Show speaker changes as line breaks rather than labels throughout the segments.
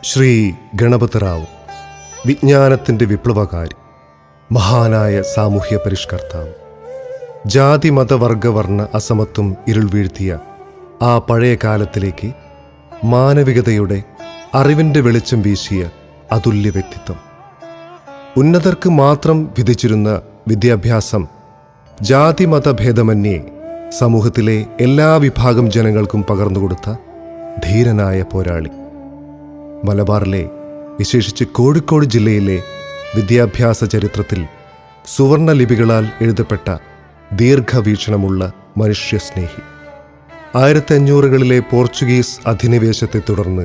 ശ്രീ ഗണപതിറാവു വിജ്ഞാനത്തിൻ്റെ വിപ്ലവകാരി, മഹാനായ സാമൂഹ്യ പരിഷ്കർത്താവ്. ജാതി മതവർഗവർണ്ണ അസമത്വം ഇരുൾ വീഴ്ത്തിയ ആ പഴയ കാലത്തിലേക്ക് മാനവികതയുടെ അറിവിൻ്റെ വെളിച്ചം വീശിയ അതുല്യ വ്യക്തിത്വം. ഉന്നതർക്ക് മാത്രം വിധിച്ചിരുന്ന വിദ്യാഭ്യാസം ജാതി മതഭേദമന്യേ സമൂഹത്തിലെ എല്ലാ വിഭാഗം ജനങ്ങൾക്കും പകർന്നുകൊടുത്ത ധീരനായ പോരാളി. മലബാറിലെ, വിശേഷിച്ച് കോഴിക്കോട് ജില്ലയിലെ വിദ്യാഭ്യാസ ചരിത്രത്തിൽ സുവർണ ലിപികളാൽ എഴുതപ്പെട്ട ദീർഘവീക്ഷണമുള്ള മനുഷ്യസ്നേഹി. 1500കളിലെ പോർച്ചുഗീസ് അധിനിവേശത്തെ തുടർന്ന്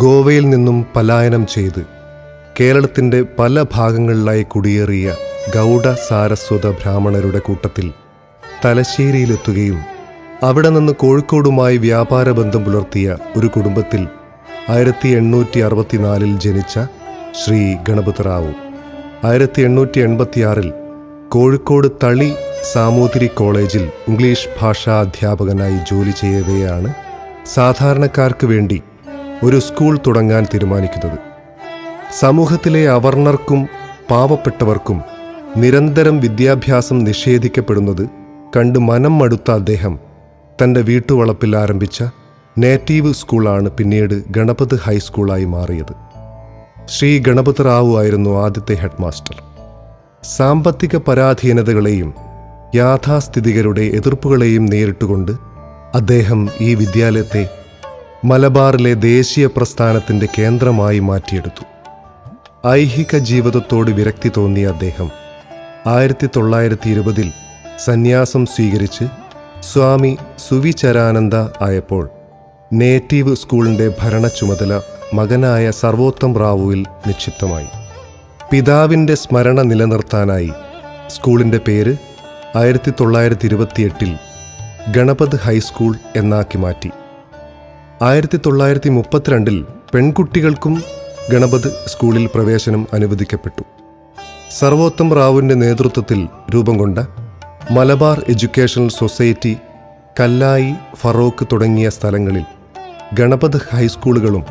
ഗോവയിൽ നിന്നും പലായനം ചെയ്ത് കേരളത്തിൻ്റെ പല ഭാഗങ്ങളിലായി കുടിയേറിയ ഗൗഡ സാരസ്വത ബ്രാഹ്മണരുടെ കൂട്ടത്തിൽ തലശ്ശേരിയിലെത്തുകയും അവിടെ നിന്ന് കോഴിക്കോടുമായി വ്യാപാര ബന്ധം പുലർത്തിയ ഒരു കുടുംബത്തിൽ 1864 ജനിച്ച ശ്രീ ഗണപതിറാവു 1886 കോഴിക്കോട് തളി സാമൂതിരി കോളേജിൽ ഇംഗ്ലീഷ് ഭാഷാ അധ്യാപകനായി ജോലി ചെയ്യവെയാണ് സാധാരണക്കാർക്ക് വേണ്ടി ഒരു സ്കൂൾ തുടങ്ങാൻ തീരുമാനിക്കുന്നത്. സമൂഹത്തിലെ അവർണർക്കും പാവപ്പെട്ടവർക്കും നിരന്തരം വിദ്യാഭ്യാസം നിഷേധിക്കപ്പെടുന്നത് കണ്ട് മനം മടുത്ത അദ്ദേഹം തൻ്റെ വീട്ടുവളപ്പിൽ ആരംഭിച്ച നേറ്റീവ് സ്കൂളാണ് പിന്നീട് ഗണപത് ഹൈസ്കൂളായി മാറിയത്. ശ്രീ ഗണപതിറാവു ആയിരുന്നു ആദ്യത്തെ ഹെഡ് മാസ്റ്റർ. സാമ്പത്തിക പരാധീനതകളെയും യാഥാസ്ഥിതികരുടെ എതിർപ്പുകളെയും നേരിട്ടുകൊണ്ട് അദ്ദേഹം ഈ വിദ്യാലയത്തെ മലബാറിലെ ദേശീയ പ്രസ്ഥാനത്തിൻ്റെ കേന്ദ്രമായി മാറ്റിയെടുത്തു. ഐഹിക ജീവിതത്തോട് വിരക്തി തോന്നിയ അദ്ദേഹം 1920 സന്യാസം സ്വീകരിച്ച് സ്വാമി സുവിചരാനന്ദ ആയപ്പോൾ നേറ്റീവ് സ്കൂളിൻ്റെ ഭരണ ചുമതല മകനായ സർവോത്തം റാവുവിൽ നിക്ഷിപ്തമായി. പിതാവിൻ്റെ സ്മരണ നിലനിർത്താനായി സ്കൂളിൻ്റെ പേര് 1928 ഗണപത് ഹൈസ്കൂൾ എന്നാക്കി മാറ്റി. 1932 പെൺകുട്ടികൾക്കും ഗണപത് സ്കൂളിൽ പ്രവേശനം അനുവദിക്കപ്പെട്ടു. സർവോത്തം റാവുവിൻ്റെ നേതൃത്വത്തിൽ രൂപം കൊണ്ട മലബാർ എഡ്യൂക്കേഷണൽ സൊസൈറ്റി, കല്ലായി, ഫറോക്ക് തുടങ്ങിയ സ്ഥലങ്ങളിൽ ഗണപത് ഹൈസ്കൂളുകളും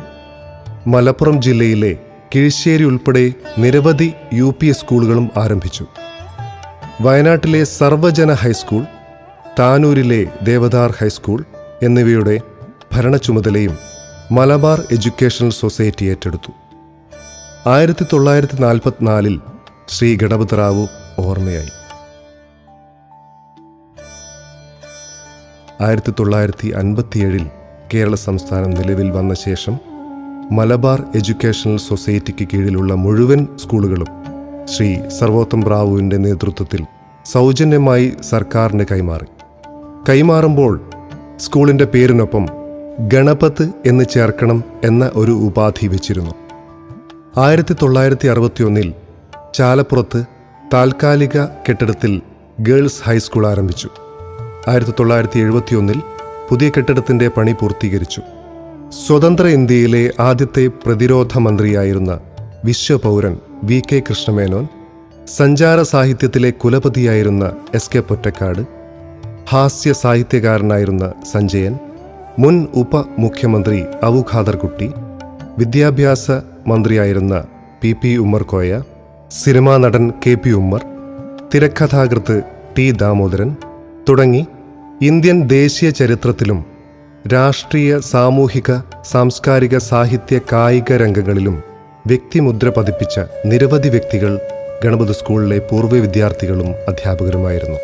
മലപ്പുറം ജില്ലയിലെ കിഴിശ്ശേരി ഉൾപ്പെടെ നിരവധി UP സ്കൂളുകളും ആരംഭിച്ചു. വയനാട്ടിലെ സർവജന ഹൈസ്കൂൾ, താനൂരിലെ ദേവദാർ ഹൈസ്കൂൾ എന്നിവയുടെ ഭരണ ചുമതലയും മലബാർ എഡ്യൂക്കേഷണൽ സൊസൈറ്റി ഏറ്റെടുത്തു. 1944 ശ്രീ ഗണപതിറാവു ഓർമ്മയായി. 1957 കേരള സംസ്ഥാനം നിലവിൽ വന്ന ശേഷം മലബാർ എഡ്യൂക്കേഷണൽ സൊസൈറ്റിക്ക് കീഴിലുള്ള മുഴുവൻ സ്കൂളുകളും ശ്രീ സർവോത്തം റാവുവിൻ്റെ നേതൃത്വത്തിൽ സൗജന്യമായി സർക്കാരിന് കൈമാറുമ്പോൾ സ്കൂളിൻ്റെ പേരിനൊപ്പം ഗണപത് എന്ന് ചേർക്കണം എന്ന ഒരു ഉപാധി വെച്ചിരുന്നു. 1961 ചാലപ്പുറത്ത് താൽക്കാലിക കെട്ടിടത്തിൽ ഗേൾസ് ഹൈസ്കൂൾ ആരംഭിച്ചു. 1971 പുതിയ കെട്ടിടത്തിൻ്റെ പണി പൂർത്തീകരിച്ചു. സ്വതന്ത്ര ഇന്ത്യയിലെ ആദ്യത്തെ പ്രതിരോധ മന്ത്രിയായിരുന്ന വിശ്വപൗരൻ VK കൃഷ്ണമേനോൻ, സഞ്ചാര സാഹിത്യത്തിലെ കുലപതിയായിരുന്ന SK പൊറ്റക്കാട്, ഹാസ്യ സാഹിത്യകാരനായിരുന്ന സഞ്ജയൻ, മുൻ ഉപമുഖ്യമന്ത്രി അബു ഖാദർ കുട്ടി, വിദ്യാഭ്യാസ മന്ത്രിയായിരുന്ന PP ഉമ്മർകോയ, സിനിമാ നടൻ KP ഉമ്മർ, തിരക്കഥാകൃത്ത് T ദാമോദരൻ തുടങ്ങി ഇന്ത്യൻ ദേശീയ ചരിത്രത്തിലും രാഷ്ട്രീയ, സാമൂഹിക, സാംസ്കാരിക, സാഹിത്യ, കായിക രംഗങ്ങളിലും വ്യക്തിമുദ്ര പതിപ്പിച്ച നിരവധി വ്യക്തികൾ ഗണപത് സ്കൂളിലെ പൂർവ്വ വിദ്യാർത്ഥികളും അധ്യാപകരുമായിരുന്നു.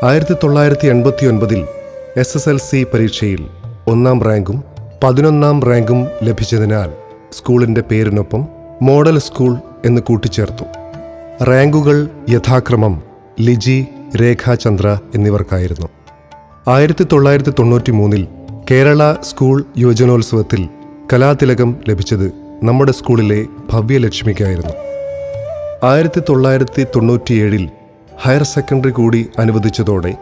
1989 SSLC പരീക്ഷയിൽ 1ാം റാങ്കും 11ാം റാങ്കും ലഭിച്ചതിനാൽ സ്കൂളിൻ്റെ പേരിനൊപ്പം മോഡൽ സ്കൂൾ എന്ന് കൂട്ടിച്ചേർത്തു. റാങ്കുകൾ യഥാക്രമം ലിജി, രേഖാചന്ദ്ര എന്നിവർക്കായിരുന്നു. 1993 കേരള സ്കൂൾ യുവജനോത്സവത്തിൽ കലാതിലകം ലഭിച്ചത് നമ്മുടെ സ്കൂളിലെ ഭവ്യലക്ഷ്മിക്കായിരുന്നു. 1997 ഹയർ സെക്കൻഡറി കൂടി അനുവദിച്ചതോടെ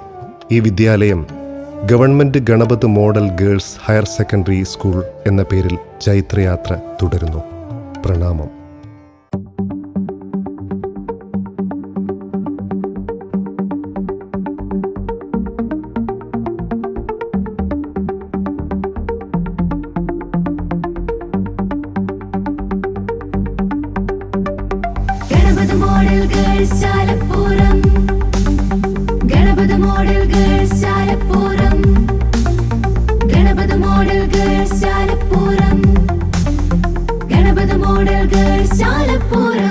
ഈ വിദ്യാലയം government Ganapath model girls higher secondary school എന്ന പേരിൽ ചൈത്രയാത്ര തുടരുന്നു. പ്രണാമം.
Girls Chalappuram. Ganapathi model girls Chalappuram. Ganapathi model girls Chalappuram. Ganapathi model girls Chalappuram.